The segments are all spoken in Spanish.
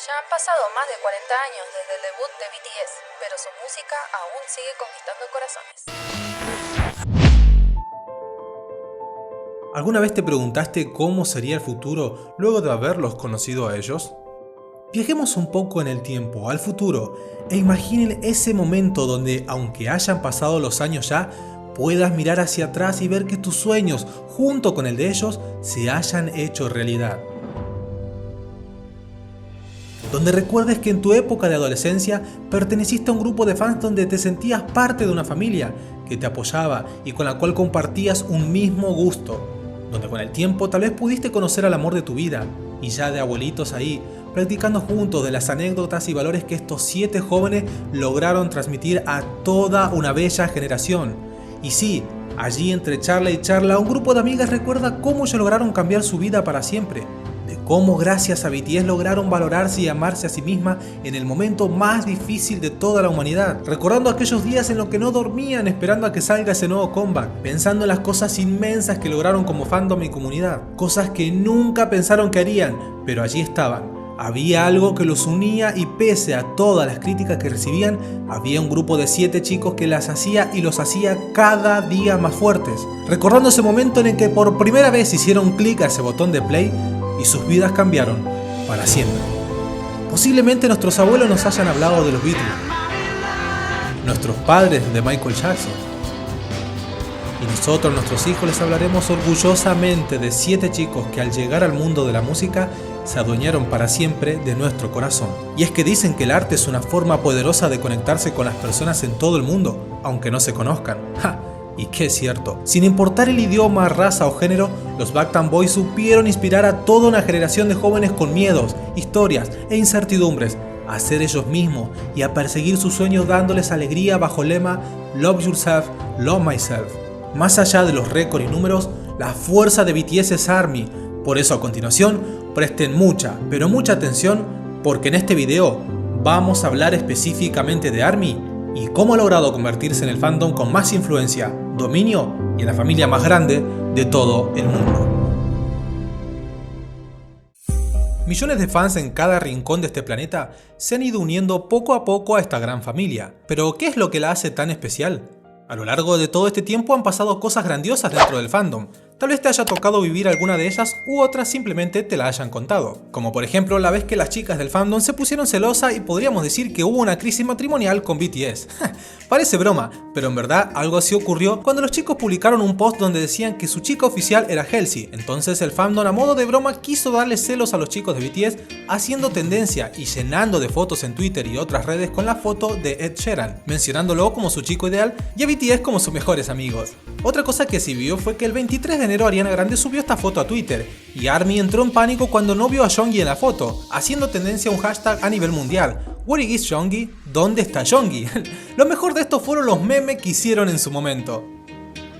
Ya han pasado más de 40 años desde el debut de BTS, pero su música aún sigue conquistando corazones. ¿Alguna vez te preguntaste cómo sería el futuro luego de haberlos conocido a ellos? Viajemos un poco en el tiempo, al futuro, e imaginen ese momento donde, aunque hayan pasado los años ya, puedas mirar hacia atrás y ver que tus sueños, junto con el de ellos, se hayan hecho realidad. Donde recuerdes que en tu época de adolescencia perteneciste a un grupo de fans donde te sentías parte de una familia que te apoyaba y con la cual compartías un mismo gusto. Donde con el tiempo tal vez pudiste conocer al amor de tu vida y ya de abuelitos ahí, practicando juntos de las anécdotas y valores que estos 7 jóvenes lograron transmitir a toda una bella generación. Y sí, allí entre charla y charla, un grupo de amigas recuerda cómo ellos lograron cambiar su vida para siempre. De cómo gracias a BTS lograron valorarse y amarse a sí misma en el momento más difícil de toda la humanidad, recordando aquellos días en los que no dormían esperando a que salga ese nuevo comeback, pensando en las cosas inmensas que lograron como fandom y comunidad, cosas que nunca pensaron que harían, pero allí estaban. Había algo que los unía y pese a todas las críticas que recibían, había un grupo de 7 chicos que las hacía y los hacía cada día más fuertes, recordando ese momento en el que por primera vez hicieron clic a ese botón de play y sus vidas cambiaron para siempre. Posiblemente nuestros abuelos nos hayan hablado de los Beatles, nuestros padres de Michael Jackson, y nosotros, nuestros hijos, les hablaremos orgullosamente de 7 chicos que al llegar al mundo de la música se adueñaron para siempre de nuestro corazón. Y es que dicen que el arte es una forma poderosa de conectarse con las personas en todo el mundo, aunque no se conozcan. ¡Ja! Y que es cierto, sin importar el idioma, raza o género, los Bangtan Boys supieron inspirar a toda una generación de jóvenes con miedos, historias e incertidumbres a ser ellos mismos y a perseguir sus sueños dándoles alegría bajo el lema Love Yourself, Love Myself. Más allá de los récords y números, la fuerza de BTS es ARMY. Por eso a continuación, presten mucha, pero mucha atención, porque en este video vamos a hablar específicamente de ARMY y cómo ha logrado convertirse en el fandom con más influencia, dominio y en la familia más grande de todo el mundo. Millones de fans en cada rincón de este planeta se han ido uniendo poco a poco a esta gran familia. Pero ¿qué es lo que la hace tan especial? A lo largo de todo este tiempo han pasado cosas grandiosas dentro del fandom. Tal vez te haya tocado vivir alguna de ellas u otras simplemente te la hayan contado. Como por ejemplo la vez que las chicas del fandom se pusieron celosas y podríamos decir que hubo una crisis matrimonial con BTS. Parece broma, pero en verdad algo así ocurrió cuando los chicos publicaron un post donde decían que su chica oficial era Halsey. Entonces el fandom a modo de broma quiso darle celos a los chicos de BTS haciendo tendencia y llenando de fotos en Twitter y otras redes con la foto de Ed Sheeran, mencionándolo como su chico ideal y a BTS como sus mejores amigos. Otra cosa que se vio fue que el 23 de enero Ariana Grande subió esta foto a Twitter y ARMY entró en pánico cuando no vio a Jonggi en la foto, haciendo tendencia a un hashtag a nivel mundial. Where is Jonggi? ¿Dónde está Jonggi? Lo mejor de esto fueron los memes que hicieron en su momento.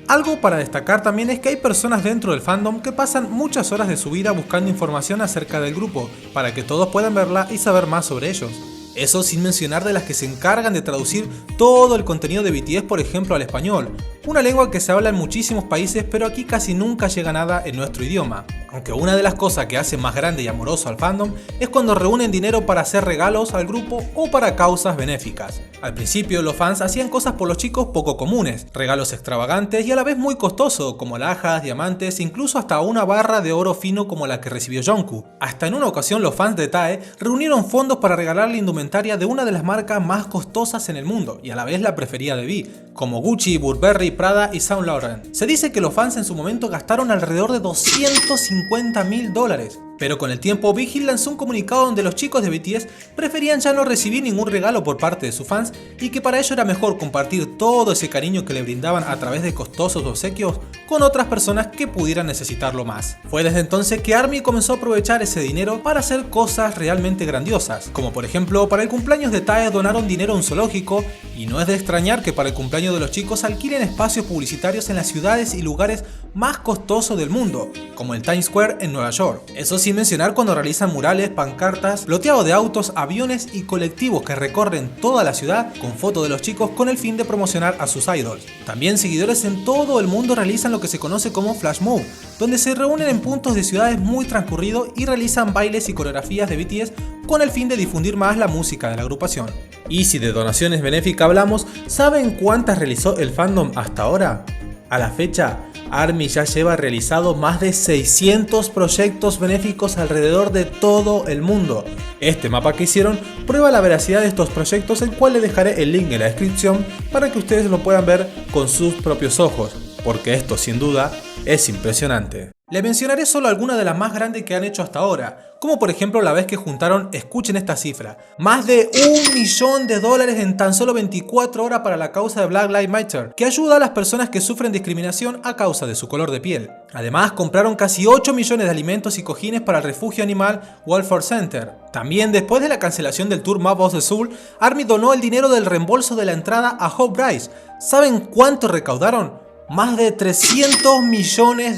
Algo para destacar también es que hay personas dentro del fandom que pasan muchas horas de su vida buscando información acerca del grupo, para que todos puedan verla y saber más sobre ellos. Eso sin mencionar de las que se encargan de traducir todo el contenido de BTS, por ejemplo, al español, una lengua que se habla en muchísimos países pero aquí casi nunca llega nada en nuestro idioma. Aunque una de las cosas que hace más grande y amoroso al fandom es cuando reúnen dinero para hacer regalos al grupo o para causas benéficas. Al principio los fans hacían cosas por los chicos poco comunes, regalos extravagantes y a la vez muy costosos como alhajas, diamantes, incluso hasta una barra de oro fino como la que recibió Jungkook. Hasta en una ocasión los fans de Tae reunieron fondos para regalarle indumentaria de una de las marcas más costosas en el mundo y a la vez la preferida de V, como Gucci, Burberry, Prada y Saint Laurent. Se dice que los fans en su momento gastaron alrededor de $250.000. Pero con el tiempo Big Hit lanzó un comunicado donde los chicos de BTS preferían ya no recibir ningún regalo por parte de sus fans y que para ello era mejor compartir todo ese cariño que le brindaban a través de costosos obsequios con otras personas que pudieran necesitarlo más. Fue desde entonces que ARMY comenzó a aprovechar ese dinero para hacer cosas realmente grandiosas, como por ejemplo para el cumpleaños de Tae donaron dinero a un zoológico y no es de extrañar que para el cumpleaños de los chicos alquilen espacios publicitarios en las ciudades y lugares más costoso del mundo, como el Times Square en Nueva York. Eso sin mencionar cuando realizan murales, pancartas, loteado de autos, aviones y colectivos que recorren toda la ciudad con fotos de los chicos con el fin de promocionar a sus idols. También seguidores en todo el mundo realizan lo que se conoce como flash mob, donde se reúnen en puntos de ciudades muy transcurridos y realizan bailes y coreografías de BTS con el fin de difundir más la música de la agrupación. Y si de donaciones benéficas hablamos, ¿saben cuántas realizó el fandom hasta ahora? A la fecha, ARMY ya lleva realizado más de 600 proyectos benéficos alrededor de todo el mundo. Este mapa que hicieron prueba la veracidad de estos proyectos, el cual les dejaré el link en la descripción para que ustedes lo puedan ver con sus propios ojos, porque esto sin duda es impresionante. Les mencionaré solo algunas de las más grandes que han hecho hasta ahora, como por ejemplo la vez que juntaron, escuchen esta cifra, más de $1 millón en tan solo 24 horas para la causa de Black Lives Matter, que ayuda a las personas que sufren discriminación a causa de su color de piel. Además, compraron casi 8 millones de alimentos y cojines para el refugio animal Welfare Center. También, después de la cancelación del tour Map of the Soul, ARMY donó el dinero del reembolso de la entrada a Hope Bryce. ¿Saben cuánto recaudaron? Más de $300 millones,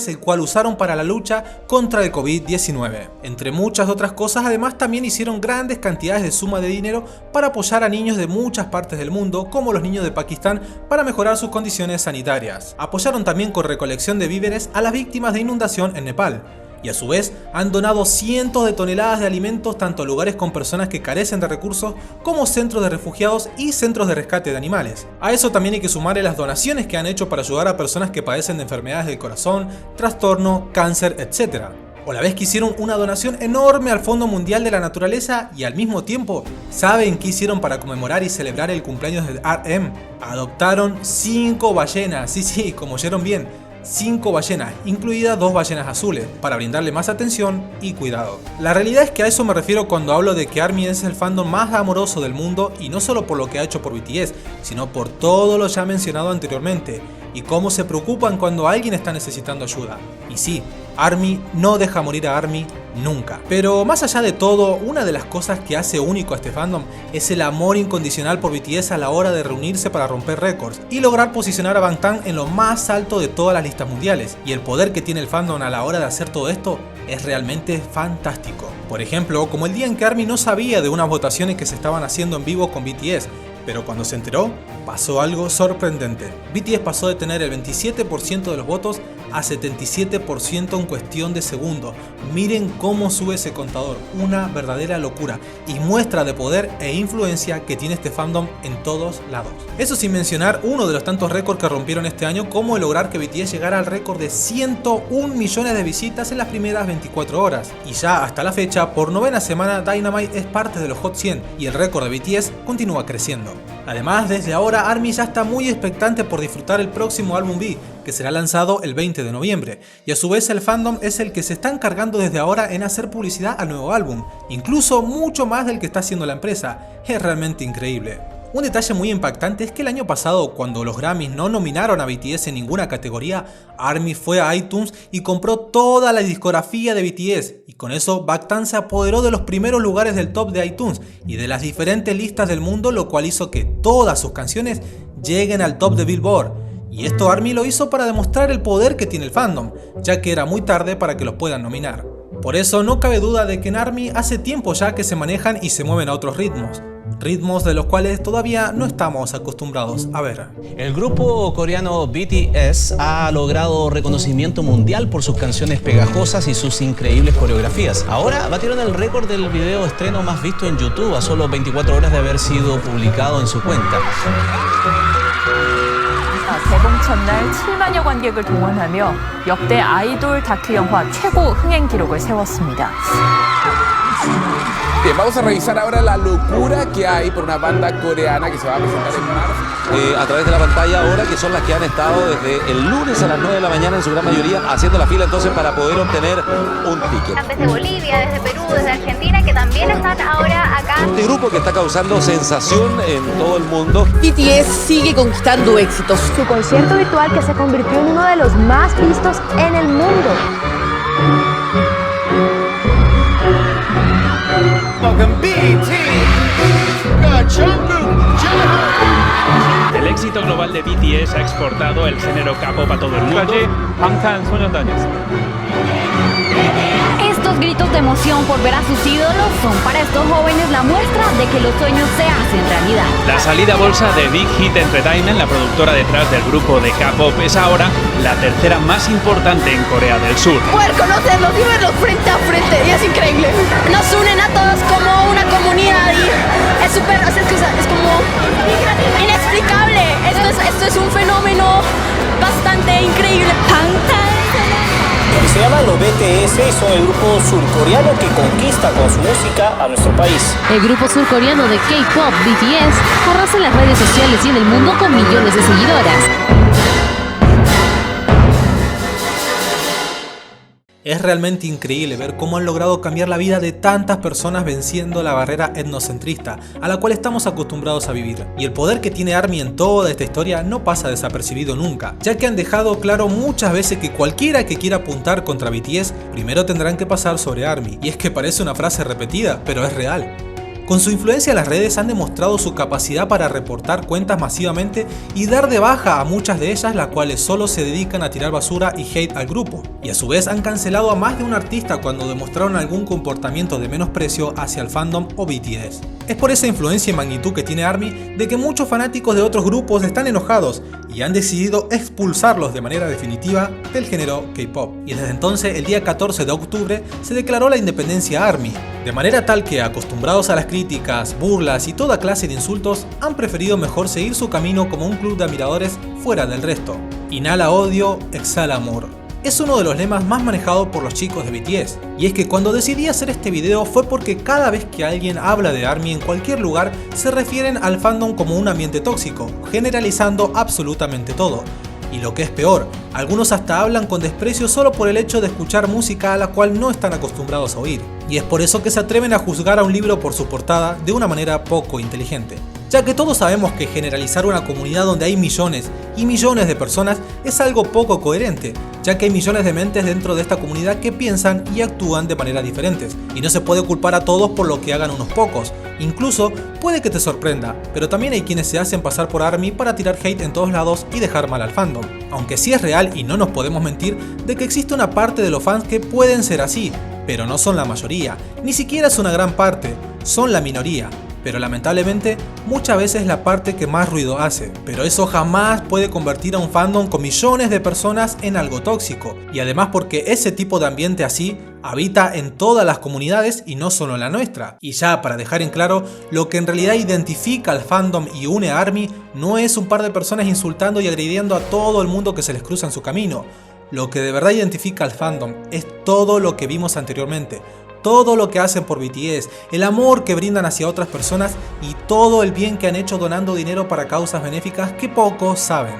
el cual usaron para la lucha contra el COVID-19. Entre muchas otras cosas, además también hicieron grandes cantidades de suma de dinero para apoyar a niños de muchas partes del mundo, como los niños de Pakistán, para mejorar sus condiciones sanitarias. Apoyaron también con recolección de víveres a las víctimas de inundación en Nepal. Y a su vez han donado cientos de toneladas de alimentos tanto a lugares con personas que carecen de recursos como centros de refugiados y centros de rescate de animales. A eso también hay que sumarle las donaciones que han hecho para ayudar a personas que padecen de enfermedades del corazón, trastorno, cáncer, etc. O la vez que hicieron una donación enorme al Fondo Mundial de la Naturaleza y al mismo tiempo, ¿saben qué hicieron para conmemorar y celebrar el cumpleaños de RM? Adoptaron 5 ballenas, sí, como oyeron bien. 5 ballenas, incluidas 2 ballenas azules, para brindarle más atención y cuidado. La realidad es que a eso me refiero cuando hablo de que ARMY es el fandom más amoroso del mundo, y no solo por lo que ha hecho por BTS, sino por todo lo ya mencionado anteriormente, y cómo se preocupan cuando alguien está necesitando ayuda. Y sí, ARMY no deja morir a ARMY nunca. Pero más allá de todo, una de las cosas que hace único a este fandom es el amor incondicional por BTS a la hora de reunirse para romper récords y lograr posicionar a Bangtan en lo más alto de todas las listas mundiales. Y el poder que tiene el fandom a la hora de hacer todo esto es realmente fantástico. Por ejemplo, como el día en que ARMY no sabía de unas votaciones que se estaban haciendo en vivo con BTS, pero cuando se enteró, pasó algo sorprendente. BTS pasó de tener el 27% de los votos a 77% en cuestión de segundos. Miren cómo sube ese contador, una verdadera locura y muestra de poder e influencia que tiene este fandom en todos lados. Eso sin mencionar uno de los tantos récords que rompieron este año, como el lograr que BTS llegara al récord de 101 millones de visitas en las primeras 24 horas. Y ya hasta la fecha, por 9ª semana, Dynamite es parte de los Hot 100 y el récord de BTS continúa creciendo. Además, desde ahora ARMY ya está muy expectante por disfrutar el próximo álbum V, que será lanzado el 20 de noviembre, y a su vez el fandom es el que se está encargando desde ahora en hacer publicidad al nuevo álbum, incluso mucho más del que está haciendo la empresa. Es realmente increíble. Un detalle muy impactante es que el año pasado, cuando los Grammys no nominaron a BTS en ninguna categoría, ARMY fue a iTunes y compró toda la discografía de BTS, y con eso Bangtan se apoderó de los primeros lugares del top de iTunes y de las diferentes listas del mundo, lo cual hizo que todas sus canciones lleguen al top de Billboard. Y esto ARMY lo hizo para demostrar el poder que tiene el fandom, ya que era muy tarde para que los puedan nominar. Por eso no cabe duda de que en ARMY hace tiempo ya que se manejan y se mueven a otros ritmos de los cuales todavía no estamos acostumbrados a ver. El grupo coreano BTS ha logrado reconocimiento mundial por sus canciones pegajosas y sus increíbles coreografías. Ahora batieron el récord del video estreno más visto en YouTube a solo 24 horas de haber sido publicado en su cuenta. 개봉 첫날 7만여 관객을 동원하며 역대 아이돌 다큐 영화 최고 흥행 기록을 세웠습니다. Bien, vamos a revisar ahora la locura que hay por una banda coreana que se va a presentar en marzo. A través de la pantalla ahora, que son las que han estado desde el lunes a las 9 de la mañana en su gran mayoría haciendo la fila entonces para poder obtener un ticket. Desde Bolivia, desde Perú, desde Argentina, que también están ahora acá. Este grupo que está causando sensación en todo el mundo. BTS sigue conquistando éxitos. Su concierto virtual que se convirtió en uno de los más vistos en el mundo. El éxito global de BTS ha exportado el género K-pop a todo el mundo. Estos gritos de emoción por ver a sus ídolos son para estos jóvenes la muestra de que los sueños se hacen realidad. La salida a bolsa de Big Hit Entertainment, la productora detrás del grupo de K-pop, es ahora la tercera más importante en Corea del Sur. Poder conocerlos y verlos frente a frente y es increíble. Nos unen a todos como una comunidad y es súper, es como inexplicable. Esto es un fenómeno bastante increíble. Se llaman los BTS y son el grupo surcoreano que conquista con su música a nuestro país. El grupo surcoreano de K-pop, BTS, arrasa en las redes sociales y en el mundo con millones de seguidoras. Es realmente increíble ver cómo han logrado cambiar la vida de tantas personas venciendo la barrera etnocentrista a la cual estamos acostumbrados a vivir. Y el poder que tiene ARMY en toda esta historia no pasa desapercibido nunca, ya que han dejado claro muchas veces que cualquiera que quiera apuntar contra BTS primero tendrán que pasar sobre ARMY. Y es que parece una frase repetida, pero es real. Con su influencia en las redes han demostrado su capacidad para reportar cuentas masivamente y dar de baja a muchas de ellas, las cuales solo se dedican a tirar basura y hate al grupo. Y a su vez han cancelado a más de un artista cuando demostraron algún comportamiento de menosprecio hacia el fandom o BTS. Es por esa influencia y magnitud que tiene ARMY de que muchos fanáticos de otros grupos están enojados y han decidido expulsarlos de manera definitiva del género K-pop. Y desde entonces, el día 14 de octubre, se declaró la independencia ARMY, de manera tal que, acostumbrados a las críticas, burlas y toda clase de insultos, han preferido mejor seguir su camino como un club de admiradores fuera del resto. Inhala odio, exhala amor. Es uno de los lemas más manejados por los chicos de BTS, y es que cuando decidí hacer este video fue porque cada vez que alguien habla de ARMY en cualquier lugar se refieren al fandom como un ambiente tóxico, generalizando absolutamente todo. Y lo que es peor, algunos hasta hablan con desprecio solo por el hecho de escuchar música a la cual no están acostumbrados a oír. Y es por eso que se atreven a juzgar a un libro por su portada de una manera poco inteligente. Ya que todos sabemos que generalizar una comunidad donde hay millones y millones de personas es algo poco coherente, ya que hay millones de mentes dentro de esta comunidad que piensan y actúan de maneras diferentes, y no se puede culpar a todos por lo que hagan unos pocos. Incluso puede que te sorprenda, pero también hay quienes se hacen pasar por ARMY para tirar hate en todos lados y dejar mal al fandom. Aunque sí es real y no nos podemos mentir de que existe una parte de los fans que pueden ser así, pero no son la mayoría, ni siquiera es una gran parte, son la minoría. Pero lamentablemente muchas veces es la parte que más ruido hace, pero eso jamás puede convertir a un fandom con millones de personas en algo tóxico, y además porque ese tipo de ambiente así habita en todas las comunidades y no solo en la nuestra. Y ya para dejar en claro, lo que en realidad identifica al fandom y une a ARMY no es un par de personas insultando y agrediendo a todo el mundo que se les cruza en su camino. Lo que de verdad identifica al fandom es todo lo que vimos anteriormente. Todo lo que hacen por BTS, el amor que brindan hacia otras personas y todo el bien que han hecho donando dinero para causas benéficas que pocos saben.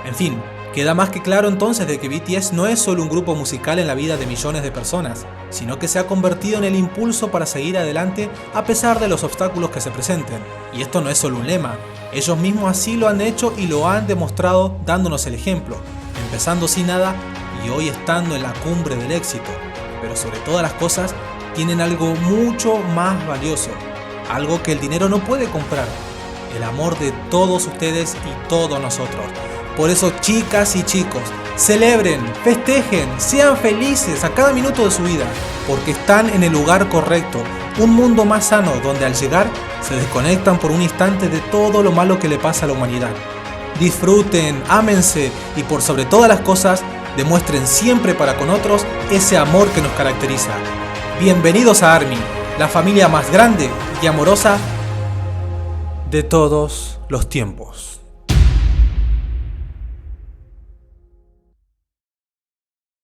En fin, queda más que claro entonces de que BTS no es solo un grupo musical en la vida de millones de personas, sino que se ha convertido en el impulso para seguir adelante a pesar de los obstáculos que se presenten. Y esto no es solo un lema, ellos mismos así lo han hecho y lo han demostrado dándonos el ejemplo, empezando sin nada y hoy estando en la cumbre del éxito. Pero sobre todas las cosas, tienen algo mucho más valioso, algo que el dinero no puede comprar, el amor de todos ustedes y todos nosotros. Por eso, chicas y chicos, celebren, festejen, sean felices a cada minuto de su vida, porque están en el lugar correcto, un mundo más sano donde al llegar se desconectan por un instante de todo lo malo que le pasa a la humanidad. Disfruten, ámense y por sobre todas las cosas, demuestren siempre para con otros ese amor que nos caracteriza. Bienvenidos a ARMY, la familia más grande y amorosa de todos los tiempos.